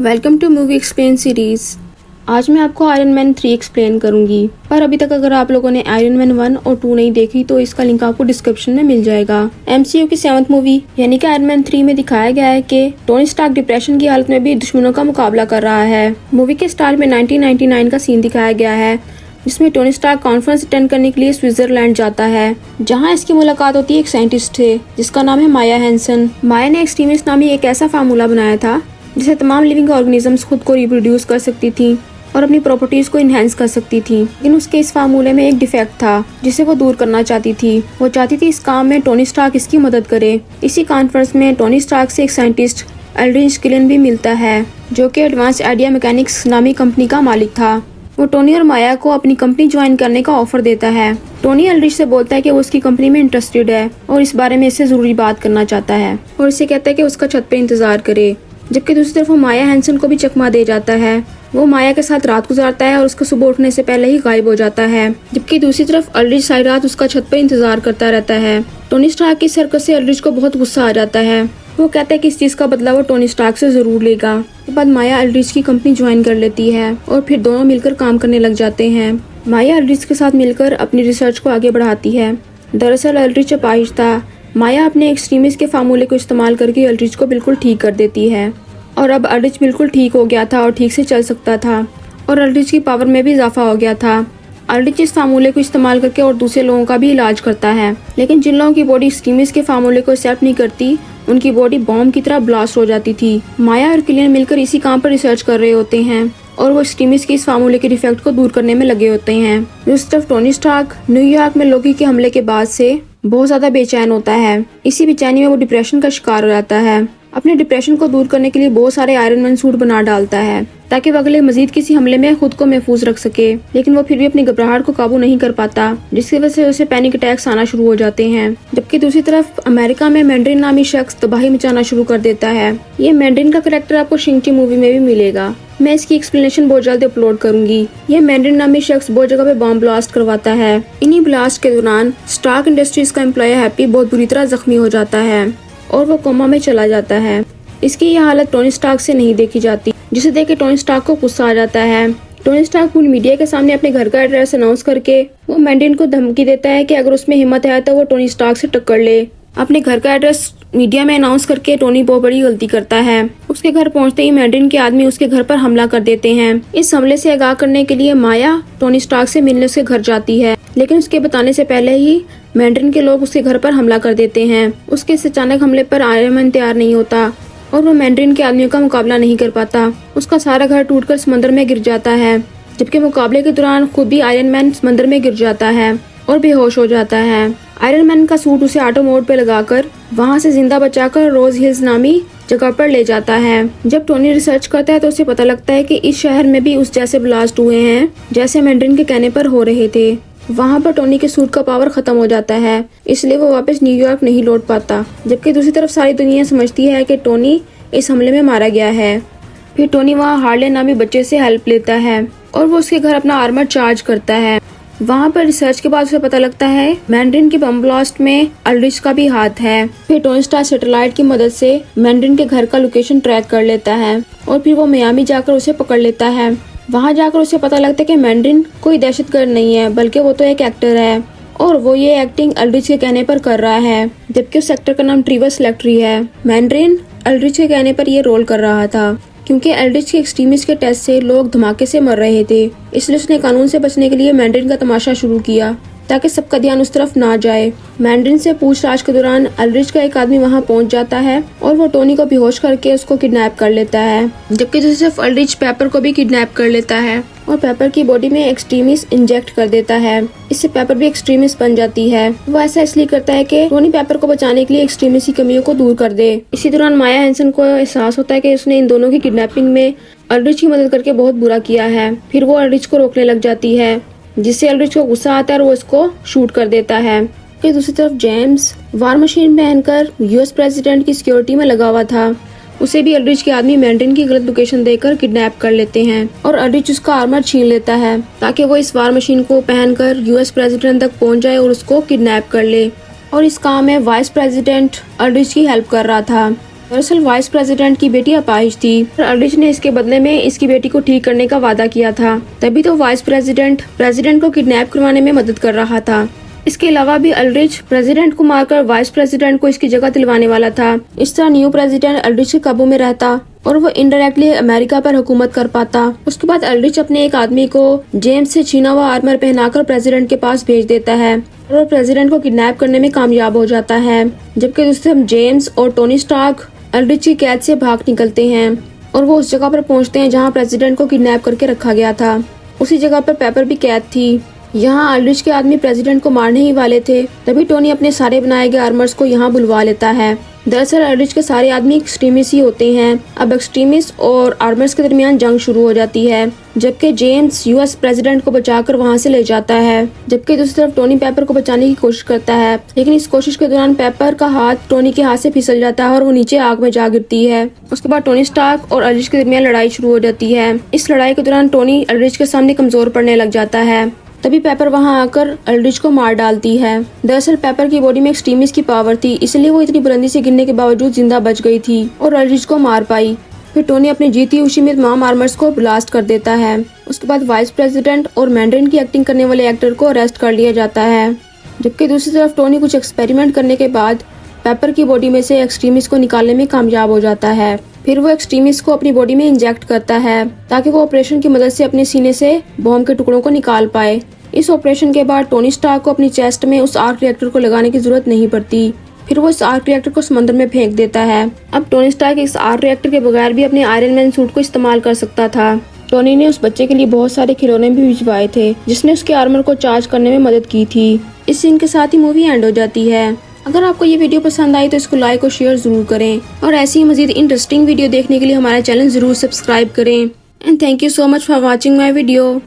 Welcome to movie explain series. आज मैं आपको आयरन मैन 3 एक्सप्लेन करूंगी, पर अभी तक अगर आप लोगों ने आयरन मैन 1 और 2 नहीं देखी तो इसका लिंक आपको डिस्क्रिप्शन में मिल जाएगा। एमसीयू की 7th मूवी यानी कि आयरन मैन 3 में दिखाया गया है कि टोनी स्टार्क डिप्रेशन की हालत में भी दुश्मनों का मुकाबला कर रहा है। मूवी के स्टार्ट में 1999 का सीन दिखाया गया है जिसमें टोनी स्टार्क कॉन्फ्रेंस अटेंड करने के लिए स्विट्जरलैंड जाता है, जहां इसकी मुलाकात होती है एक साइंटिस्ट से जिसका नाम है माया हैंसन। माया ने एक्सट्रीमिस्ट नामी एक ऐसा फार्मूला बनाया था जिसे तमाम लिविंग ऑर्गेनिजम्स खुद को रिप्रोड्यूस कर सकती थी और अपनी प्रॉपर्टीज को इनहेंस कर सकती थी, लेकिन उसके इस फार्मूले में एक डिफेक्ट था जिसे वो दूर करना चाहती थी। वो चाहती थी इस काम में टोनी स्टार्क इसकी मदद करे। इसी कॉन्फ्रेंस में टोनी स्टार्क से एक साइंटिस्ट एल्ड्रिच किलियन भी मिलता है जो कि एडवांस आइडिया मैकेनिक्स नामी कंपनी का मालिक था। वो टोनी और माया को अपनी कंपनी ज्वाइन करने का ऑफर देता है। टोनी एल्ड्रिच से बोलता है कि वो उसकी कंपनी में इंटरेस्टेड है और इस बारे में इससे जरूरी बात करना चाहता है और इसे कहता है कि उसका छत पे इंतजार करे, जबकि दूसरी तरफ वो माया हैंसन को भी चकमा दे जाता है। वो माया के साथ रात गुजारता है और उसका सुबह उठने से पहले ही गायब हो जाता है, जबकि दूसरी तरफ एल्ड्रिच सारी रात उसका छत पर इंतजार करता रहता है। टोनी स्टार्क की हरकत से एल्ड्रिच को बहुत गुस्सा आ जाता है। वो कहता है कि इस चीज का बदला वो टोनी स्टार्क से जरूर लेगा। उसके बाद माया एल्ड्रिच की कंपनी ज्वाइन कर लेती है और फिर दोनों मिलकर काम करने लग जाते हैं। माया एल्ड्रिच के साथ मिलकर अपनी रिसर्च को आगे बढ़ाती है। दरअसल एल्ड्रिच अपाहिज था। माया अपने एक्सट्रीमिस्ट के फार्मूले को इस्तेमाल करके एल्ड्रिच को बिल्कुल ठीक कर देती है और अब एल्ड्रिच बिल्कुल ठीक हो गया था और ठीक से चल सकता था और एल्ड्रिच की पावर में भी इजाफा हो गया था। एल्ड्रिच इस फार्मूले को इस्तेमाल करके और दूसरे लोगों का भी इलाज करता है, लेकिन जिन लोगों की बॉडी एक्सट्रीमिस्ट के फार्मूले को एक्सेप्ट नहीं करती उनकी बॉडी बॉम्ब की तरह ब्लास्ट हो जाती थी। माया और किलियन मिलकर इसी काम पर रिसर्च कर रहे होते हैं और वो एक्सट्रीमिस्ट के इस फार्मूले के डिफेक्ट को दूर करने में लगे होते हैं। दूसरी तरफ टोनी स्टार्क न्यूयॉर्क में लोकी के हमले के बाद से बहुत ज्यादा बेचैन होता है। इसी बेचैनी में वो डिप्रेशन का शिकार हो जाता है। अपने डिप्रेशन को दूर करने के लिए बहुत सारे आयरन मैन सूट बना डालता है ताकि वो अगले मजीद किसी हमले में खुद को महफूज रख सके, लेकिन वो फिर भी अपनी घबराहट को काबू नहीं कर पाता, जिसकी वजह से उसे पैनिक अटैक्स आना शुरू हो जाते हैं। जबकि दूसरी तरफ अमेरिका में मैंड्रिन नामी शख्स तबाही मचाना शुरू कर देता है। ये मैंड्रिन का कैरेक्टर आपको शिंग-ची मूवी में भी मिलेगा। मैं इसकी एक्सप्लेनेशन बहुत जल्द अपलोड करूंगी। ये मैंड्रिन नामी शख्स बहुत जगह पे बॉम्ब ब्लास्ट करवाता है। इन्हीं ब्लास्ट के दौरान स्टार्क इंडस्ट्रीज का एम्प्लॉय हैप्पी बहुत बुरी तरह जख्मी हो जाता है और वो कोमा में चला जाता है। इसकी यह हालत टोनी स्टार्क से नहीं देखी जाती, जिसे देख के टोनी स्टार्क को गुस्सा आ जाता है। टोनी स्टार्क पूरी मीडिया के सामने अपने घर का एड्रेस अनाउंस करके वो मैंड्रिन को धमकी देता है कि अगर उसमें हिम्मत है तो वो टोनी स्टार्क से टक्कर ले। अपने घर का एड्रेस मीडिया में अनाउंस करके टोनी बहुत बड़ी गलती करता है। उसके घर पहुंचते ही मैंड्रिन के आदमी उसके घर पर हमला कर देते हैं। इस हमले से आगाह करने के लिए माया टोनी स्टार्क से मिलने उसके घर जाती है, लेकिन उसके बताने से पहले ही मैंड्रिन के लोग उसके घर पर हमला कर देते हैं। उसके इस अचानक हमले पर आयरन मैन तैयार नहीं होता और वो मैंड्रिन के आदमियों का मुकाबला नहीं कर पाता। उसका सारा घर टूटकर समंदर में गिर जाता है, जबकि मुकाबले के दौरान खुद भी आयरन मैन समंदर में गिर जाता है और बेहोश हो जाता है। आयरन मैन का सूट उसे ऑटो मोड पे लगाकर वहाँ से जिंदा बचाकर रोज हिल्स नामी जगह पर ले जाता है। जब टोनी रिसर्च करता है तो उसे पता लगता है कि इस शहर में भी उस जैसे ब्लास्ट हुए हैं जैसे मैंड्रिन के कहने पर हो रहे थे। वहाँ पर टोनी के सूट का पावर खत्म हो जाता है, इसलिए वो वापस न्यूयॉर्क नहीं लौट पाता। जबकि दूसरी तरफ सारी दुनिया समझती है कि टोनी इस हमले में मारा गया है। फिर टोनी वहाँ हार्ले नामी बच्चे से हेल्प लेता है और वो उसके घर अपना आर्मर चार्ज करता है। वहाँ पर रिसर्च के बाद उसे पता लगता है मैंड्रिन की बम ब्लास्ट में एल्ड्रिच का भी हाथ है। फिर टोनी स्टार्क सैटेलाइट की मदद से मैंड्रिन के घर का लोकेशन ट्रैक कर लेता है और फिर वो मियामी जाकर उसे पकड़ लेता है। वहाँ जाकर उसे पता लगता है कि मैंड्रिन कोई दहशतगर्द नहीं है, बल्कि वो तो एक एक्टर है और वो ये एक्टिंग एल्ड्रिच के कहने पर कर रहा है, जबकि उस एक्टर का नाम ट्रीवर्स लेक्ट्री है। मैंड्रिन एल्ड्रिच के कहने पर ये रोल कर रहा था क्योंकि एल्ड्रिच के एक्सट्रीमिस्ट के टेस्ट से लोग धमाके से मर रहे थे, इसलिए उसने कानून से बचने के लिए मैंड्रिन का तमाशा शुरू किया ताकि सबका ध्यान उस तरफ ना जाए। मैंड्रिन से पूछताछ के दौरान एल्ड्रिच का एक आदमी वहां पहुंच जाता है और वो टोनी को बेहोश करके उसको किडनैप कर लेता है, जबकि दूसरी तरफ एल्ड्रिच पेपर को भी किडनैप कर लेता है और पेपर की बॉडी में एक्सट्रीमिस्ट इंजेक्ट कर देता है। इससे पेपर भी एक्सट्रीमिस्ट बन जाती है। वो ऐसा इसलिए करता है कि टोनी पेपर को बचाने के लिए एक्सट्रीमिस्ट की कमियों को दूर कर दे। इसी दौरान माया हैंसन को एहसास होता है कि उसने इन दोनों की किडनैपिंग में एल्ड्रिच की मदद करके बहुत बुरा किया है। फिर वो एल्ड्रिच को रोकने लग जाती है, जिससे एल्ड्रिच को गुस्सा आता है और वो इसको शूट कर देता है। फिर दूसरी तरफ जेम्स वार मशीन पहनकर यूएस प्रेसिडेंट की सिक्योरिटी में लगा हुआ था। उसे भी एल्ड्रिच के आदमी मैंड्रिन की गलत लोकेशन देकर किडनैप कर लेते हैं और एल्ड्रिच उसका आर्मर छीन लेता है ताकि वो इस वार मशीन को पहनकर यूएस प्रेसिडेंट तक पहुंच जाए और उसको किडनैप कर ले। और इस काम में वाइस प्रेसिडेंट एल्ड्रिच की हेल्प कर रहा था। दरअसल वाइस प्रेसिडेंट की बेटी अपाहिज थी और अल्ड्रिच ने इसके बदले में इसकी बेटी को ठीक करने का वादा किया था। तभी तो वाइस प्रेसिडेंट को किडनैप करवाने में मदद कर रहा था। इसके अलावा भी अल्ड्रिच प्रेसिडेंट को मारकर वाइस प्रेसिडेंट को इसकी जगह दिलवाने वाला था। इस तरह न्यू प्रेसिडेंट अल्ड्रिच के काबू में रहता और वो इनडायरेक्टली अमेरिका पर हुकूमत कर पाता। उसके बाद अल्ड्रिच अपने एक आदमी को जेम्स से छीना हुआ आर्मर पहनाकर प्रेसिडेंट के पास भेज देता है और प्रेसिडेंट को किडनैप करने में कामयाब हो जाता है। जबकि दूसरे जेम्स और टोनी स्टार्क अल्ड्रिच की कैद से भाग निकलते हैं और वो उस जगह पर पहुंचते हैं जहां प्रेसिडेंट को किडनैप करके रखा गया था। उसी जगह पर पेपर भी कैद थी। यहाँ अल्ड्रिच के आदमी प्रेसिडेंट को मारने ही वाले थे, तभी टोनी अपने सारे बनाए गए आर्मर्स को यहाँ बुलवा लेता है। दरअसल अल्ड्रिच के सारे आदमी एक्सट्रीमिस्ट ही होते हैं। अब एक्सट्रीमिस्ट और आर्मर्स के दरमियान जंग शुरू हो जाती है, जबकि जेम्स यूएस प्रेसिडेंट को बचाकर वहाँ से ले जाता है, जबकि दूसरी तरफ टोनी पेपर को बचाने की कोशिश करता है। लेकिन इस कोशिश के दौरान पेपर का हाथ टोनी के हाथ से फिसल जाता है और वो नीचे आग में जा गिरती है। उसके बाद टोनी स्टार्क और अल्ड्रिच के दरमियान लड़ाई शुरू हो जाती है। इस लड़ाई के दौरान टोनी अल्ड्रिच के सामने कमजोर पड़ने लग जाता है। तभी पेपर वहां आकर अल्ड्रिच को मार डालती है। दरअसल पेपर की बॉडी में एक्सट्रीमिस्ट की पावर थी, इसलिए वो इतनी बुलंदी से गिरने के बावजूद जिंदा बच गई थी और अल्ड्रिच को मार पाई। फिर टोनी अपनी जीती खुशी में तमाम आर्मर्स को ब्लास्ट कर देता है। उसके बाद वाइस प्रेसिडेंट और मैंड्रिन की एक्टिंग करने वाले एक्टर को अरेस्ट कर लिया जाता है। जबकि दूसरी तरफ टोनी कुछ एक्सपेरिमेंट करने के बाद पेपर की बॉडी में से एक्सट्रीमिस्ट को निकालने में कामयाब हो जाता है। फिर वो एक्सट्रीमिस्ट को अपनी बॉडी में इंजेक्ट करता है ताकि वो ऑपरेशन की मदद से अपने सीने से बॉम्ब के टुकड़ों को निकाल पाए। इस ऑपरेशन के बाद टोनी स्टार्क को अपनी चेस्ट में उस आर्क रिएक्टर को लगाने की जरूरत नहीं पड़ती। फिर वो इस आर्क रिएक्टर को समंदर में फेंक देता है। अब टोनी स्टार्क इस आर्क रिएक्टर के बगैर भी अपने आयरन मैन सूट को इस्तेमाल कर सकता था। टोनी ने उस बच्चे के लिए बहुत सारे खिलौने भी भिजवाए थे, जिसने उसके आर्मर को चार्ज करने में मदद की थी। इस सीन के साथ ही मूवी एंड हो जाती है। अगर आपको ये वीडियो पसंद आई तो इसको लाइक और शेयर जरूर करें और ऐसी ही मजीद इंटरेस्टिंग वीडियो देखने के लिए हमारा चैनल जरूर सब्सक्राइब करें। And thank you so much for watching my video.